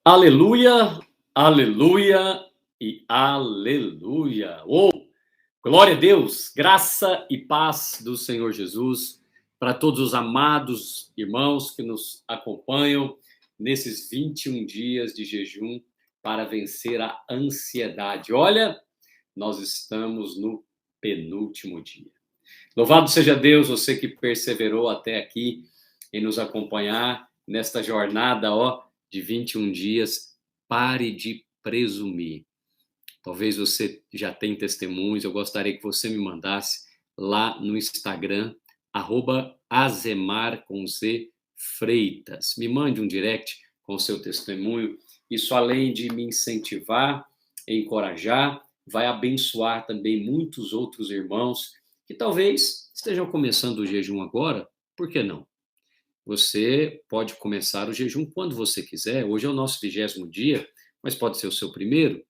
Aleluia, aleluia e aleluia. Oh, glória a Deus, graça e paz do Senhor Jesus para todos os amados irmãos que nos acompanham nesses 21 dias de jejum para vencer a ansiedade. Olha, nós estamos no penúltimo dia. Louvado seja Deus, você que perseverou até aqui em nos acompanhar nesta jornada, de 21 dias. Pare de presumir. Talvez você já tenha testemunhos, eu gostaria que você me mandasse lá no Instagram, @azemar com Z Freitas. Me mande um direct com o seu testemunho. Isso, além de me incentivar, encorajar, vai abençoar também muitos outros irmãos que talvez estejam começando o jejum agora. Por que não? Você pode começar o jejum quando você quiser. Hoje é o nosso 20º dia, mas pode ser o seu primeiro.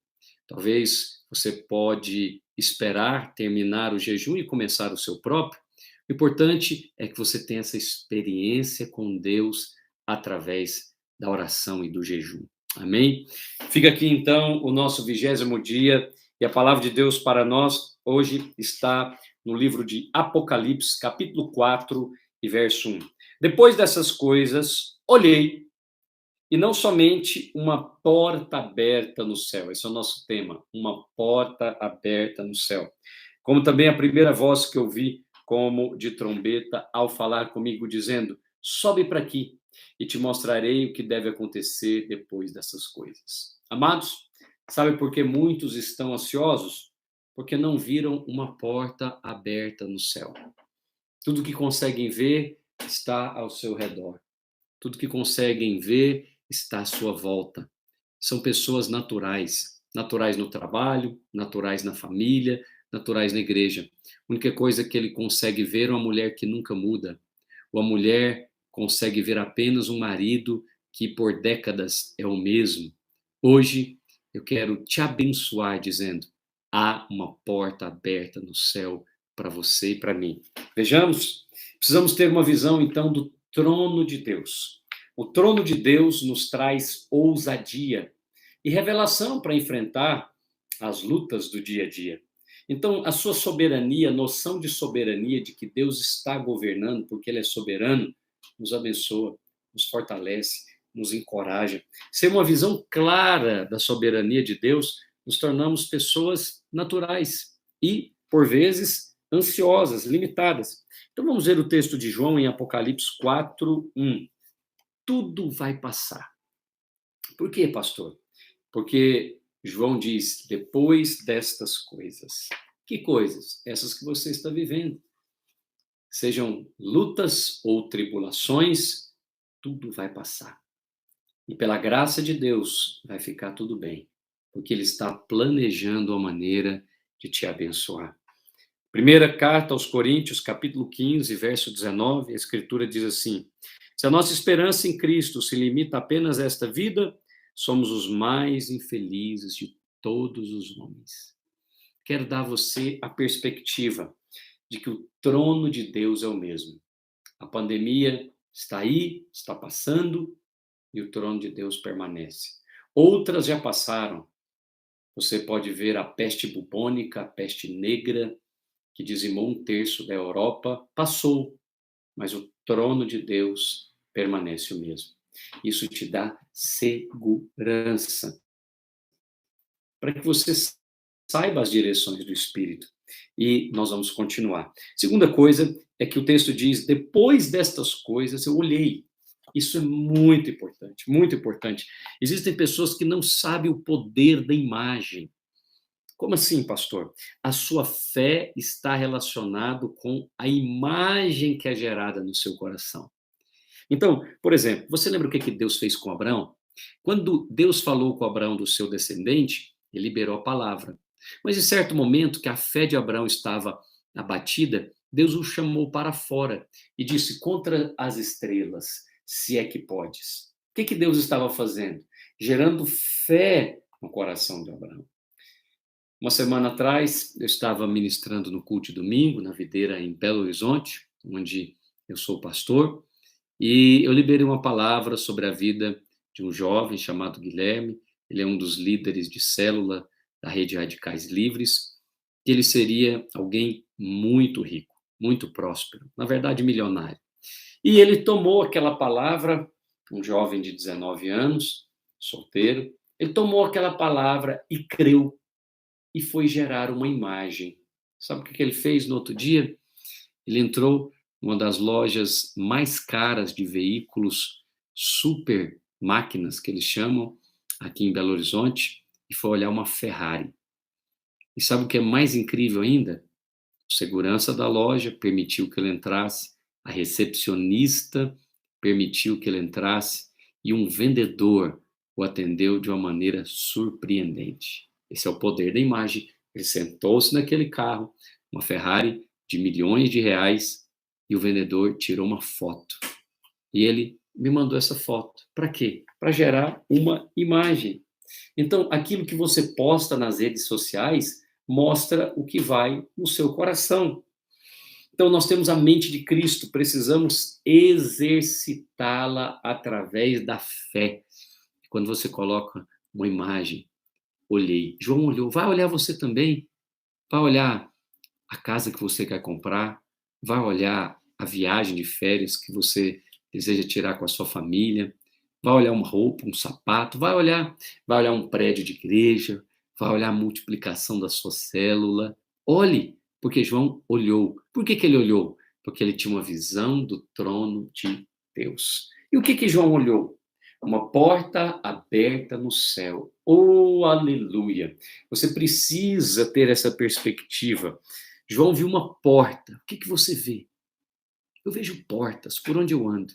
Talvez você pode esperar terminar o jejum e começar o seu próprio. O importante é que você tenha essa experiência com Deus através da oração e do jejum. Amém? Fica aqui então o nosso 20º dia e a palavra de Deus para nós hoje está no livro de Apocalipse, capítulo 4 e verso 1. Depois dessas coisas, olhei, e não somente uma porta aberta no céu, esse é o nosso tema, uma porta aberta no céu, como também a primeira voz que eu vi como de trombeta ao falar comigo, dizendo: sobe para aqui e te mostrarei o que deve acontecer depois dessas coisas. Amados, sabe por que muitos estão ansiosos? Porque não viram uma porta aberta no céu. Tudo que conseguem ver está ao seu redor. Tudo que conseguem ver está à sua volta. São pessoas naturais, naturais no trabalho, naturais na família, naturais na igreja. A única coisa que ele consegue ver é uma mulher que nunca muda. Ou a mulher consegue ver apenas um marido que por décadas é o mesmo. Hoje eu quero te abençoar dizendo: há uma porta aberta no céu para você e para mim. Vejamos, precisamos ter uma visão então do trono de Deus. O trono de Deus nos traz ousadia e revelação para enfrentar as lutas do dia a dia. Então, a sua soberania, a noção de soberania, de que Deus está governando porque Ele é soberano, nos abençoa, nos fortalece, nos encoraja. Ser uma visão clara da soberania de Deus, nos tornamos pessoas naturais e, por vezes, ansiosas, limitadas. Então, vamos ver o texto de João em Apocalipse 4, 1. Tudo vai passar. Por quê, pastor? Porque João diz: depois destas coisas. Que coisas? Essas que você está vivendo. Sejam lutas ou tribulações, tudo vai passar. E pela graça de Deus, vai ficar tudo bem. Porque Ele está planejando a maneira de te abençoar. Primeira carta aos Coríntios, capítulo 15, verso 19, a Escritura diz assim: se a nossa esperança em Cristo se limita apenas a esta vida, somos os mais infelizes de todos os homens. Quero dar a você a perspectiva de que o trono de Deus é o mesmo. A pandemia está aí, está passando, e o trono de Deus permanece. Outras já passaram. Você pode ver a peste bubônica, a peste negra, que dizimou 1/3 da Europa, passou, mas o trono de Deus permanece o mesmo. Isso te dá segurança, para que você saiba as direções do Espírito. E nós vamos continuar. Segunda coisa é que o texto diz: depois destas coisas eu olhei. Isso é muito importante, muito importante. Existem pessoas que não sabem o poder da imagem. Como assim, pastor? A sua fé está relacionado com a imagem que é gerada no seu coração. Então, por exemplo, você lembra o que Deus fez com Abraão? Quando Deus falou com Abraão do seu descendente, ele liberou a palavra. Mas em certo momento que a fé de Abraão estava abatida, Deus o chamou para fora e disse: contra as estrelas, se é que podes. O que Deus estava fazendo? Gerando fé no coração de Abraão. Uma semana atrás, eu estava ministrando no culto de domingo, na videira em Belo Horizonte, onde eu sou pastor, e eu liberei uma palavra sobre a vida de um jovem chamado Guilherme, ele é um dos líderes de célula da Rede Radicais Livres, que ele seria alguém muito rico, muito próspero, na verdade milionário. E ele tomou aquela palavra, um jovem de 19 anos, solteiro, ele tomou aquela palavra e creu, e foi gerar uma imagem. Sabe o que ele fez no outro dia? Ele entrou em uma das lojas mais caras de veículos, super máquinas, que eles chamam, aqui em Belo Horizonte, e foi olhar uma Ferrari. E sabe o que é mais incrível ainda? O segurança da loja permitiu que ele entrasse, a recepcionista permitiu que ele entrasse, e um vendedor o atendeu de uma maneira surpreendente. Esse é o poder da imagem. Ele sentou-se naquele carro, uma Ferrari de milhões de reais, e o vendedor tirou uma foto. E ele me mandou essa foto. Para quê? Para gerar uma imagem. Então, aquilo que você posta nas redes sociais mostra o que vai no seu coração. Então, nós temos a mente de Cristo, precisamos exercitá-la através da fé. Quando você coloca uma imagem, olhei, João olhou, vai olhar você também, vai olhar a casa que você quer comprar, vai olhar a viagem de férias que você deseja tirar com a sua família, vai olhar uma roupa, um sapato, vai olhar um prédio de igreja, vai olhar a multiplicação da sua célula. Olhe, porque João olhou. Por que ele olhou? Porque ele tinha uma visão do trono de Deus. E o que João olhou? Uma porta aberta no céu. Oh, aleluia! Você precisa ter essa perspectiva. João viu uma porta. O que você vê? Eu vejo portas por onde eu ando.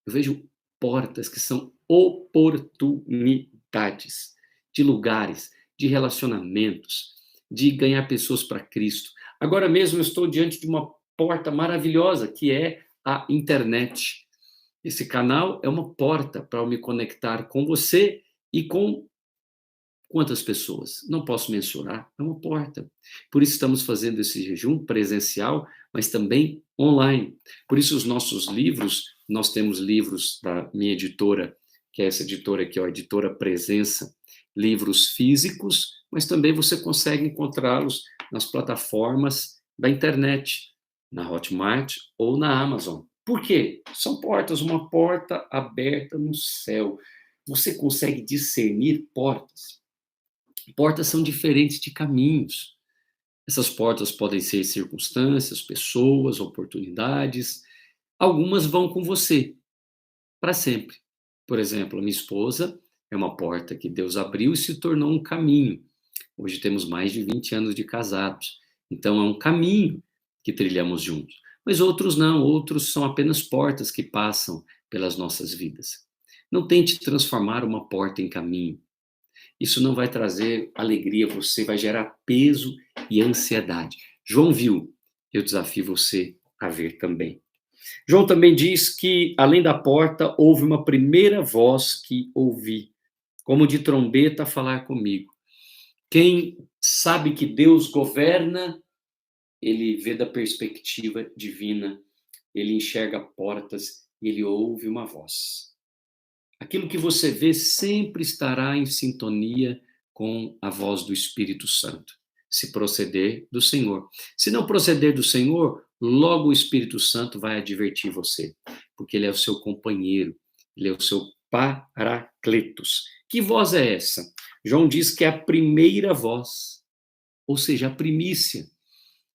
Eu vejo portas que são oportunidades de lugares, de relacionamentos, de ganhar pessoas para Cristo. Agora mesmo eu estou diante de uma porta maravilhosa, que é a internet. Esse canal é uma porta para eu me conectar com você e com quantas pessoas? Não posso mensurar, é uma porta. Por isso estamos fazendo esse jejum presencial, mas também online. Por isso os nossos livros, nós temos livros da minha editora, que é essa editora aqui, ó, Editora Presença, livros físicos, mas também você consegue encontrá-los nas plataformas da internet, na Hotmart ou na Amazon. Por quê? São portas, uma porta aberta no céu. Você consegue discernir portas? Portas são diferentes de caminhos. Essas portas podem ser circunstâncias, pessoas, oportunidades. Algumas vão com você para sempre. Por exemplo, a minha esposa é uma porta que Deus abriu e se tornou um caminho. Hoje temos mais de 20 anos de casados. Então é um caminho que trilhamos juntos. Mas outros não, outros são apenas portas que passam pelas nossas vidas. Não tente transformar uma porta em caminho. Isso não vai trazer alegria, você vai gerar peso e ansiedade. João viu, eu desafio você a ver também. João também diz que, além da porta, houve uma primeira voz que ouvi, como de trombeta a falar comigo. Quem sabe que Deus governa, ele vê da perspectiva divina, ele enxerga portas e ele ouve uma voz. Aquilo que você vê sempre estará em sintonia com a voz do Espírito Santo, se proceder do Senhor. Se não proceder do Senhor, logo o Espírito Santo vai advertir você, porque ele é o seu companheiro, ele é o seu paracletos. Que voz é essa? João diz que é a primeira voz, ou seja, a primícia.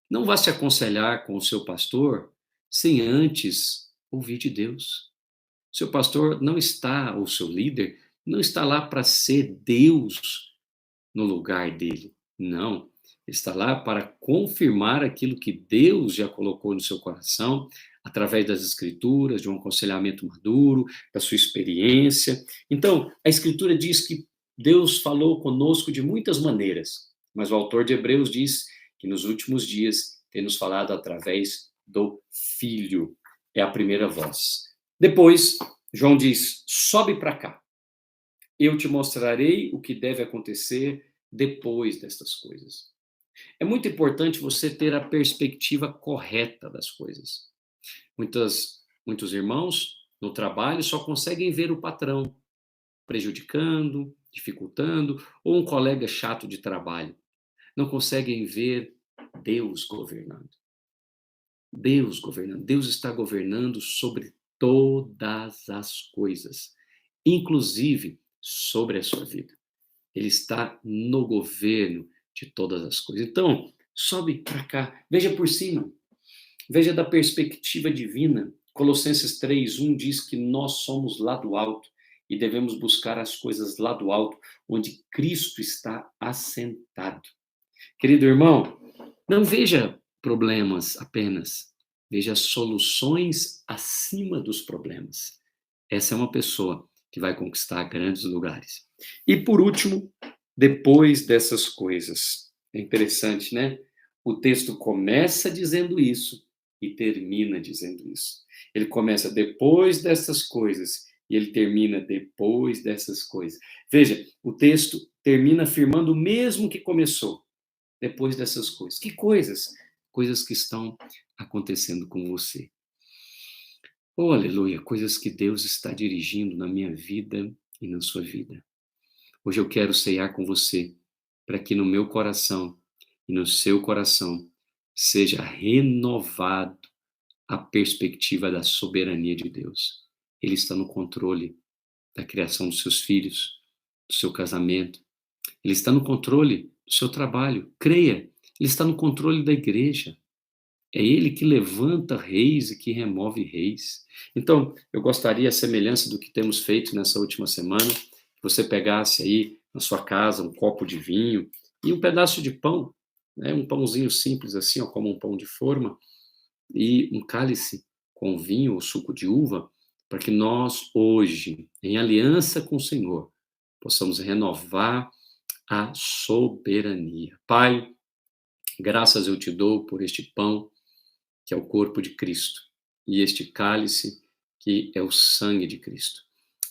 Não vá se aconselhar com o seu pastor sem antes ouvir de Deus. Seu pastor não está, ou seu líder, não está lá para ser Deus no lugar dele. Não. Ele está lá para confirmar aquilo que Deus já colocou no seu coração, através das Escrituras, de um aconselhamento maduro, da sua experiência. Então, a Escritura diz que Deus falou conosco de muitas maneiras, mas o autor de Hebreus diz que nos últimos dias tem nos falado através do Filho. É a primeira voz. Depois, João diz: sobe para cá. Eu te mostrarei o que deve acontecer depois destas coisas. É muito importante você ter a perspectiva correta das coisas. Muitos irmãos no trabalho só conseguem ver o patrão. prejudicando, dificultando, ou um colega chato de trabalho. Não conseguem ver Deus governando. Deus governando. Deus está governando sobre todas as coisas, inclusive sobre a sua vida. Ele está no governo de todas as coisas. Então, sobe para cá, veja por cima, veja da perspectiva divina. Colossenses 3:1 diz que nós somos lá do alto e devemos buscar as coisas lá do alto, onde Cristo está assentado. Querido irmão, não veja problemas apenas, veja soluções acima dos problemas. Essa é uma pessoa que vai conquistar grandes lugares. E por último, depois dessas coisas, é interessante, né? O texto começa dizendo isso e termina dizendo isso. Ele começa depois dessas coisas e ele termina depois dessas coisas. Veja, o texto termina afirmando o mesmo que começou, depois dessas coisas. Que coisas? Coisas que estão acontecendo com você. Oh, aleluia, coisas que Deus está dirigindo na minha vida e na sua vida. Hoje eu quero ceiar com você, para que no meu coração e no seu coração seja renovado a perspectiva da soberania de Deus. Ele está no controle da criação dos seus filhos, do seu casamento. Ele está no controle do seu trabalho. Creia, ele está no controle da igreja. É ele que levanta reis e que remove reis. Então, eu gostaria, a semelhança do que temos feito nessa última semana, que você pegasse aí na sua casa um copo de vinho e um pedaço de pão, né? Um pãozinho simples assim, ó, como um pão de forma, e um cálice com vinho ou suco de uva, para que nós hoje, em aliança com o Senhor, possamos renovar a soberania. Pai, graças eu te dou por este pão, que é o corpo de Cristo, e este cálice, que é o sangue de Cristo.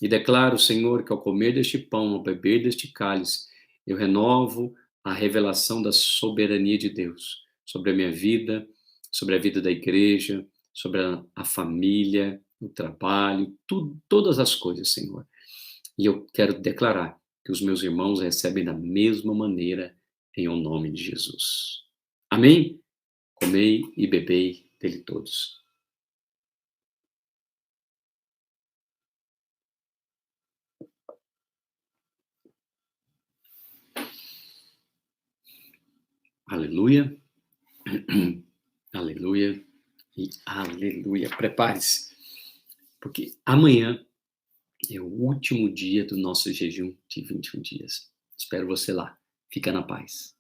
E declaro, Senhor, que ao comer deste pão, ao beber deste cálice, eu renovo a revelação da soberania de Deus sobre a minha vida, sobre a vida da igreja, sobre a família, o trabalho, tudo, todas as coisas, Senhor. E eu quero declarar que os meus irmãos recebem da mesma maneira, em o nome de Jesus. Amém? Comei e bebei dele todos. Aleluia, aleluia e aleluia. Prepare-se, porque amanhã é o último dia do nosso jejum de 21 dias. Espero você lá. Fica na paz.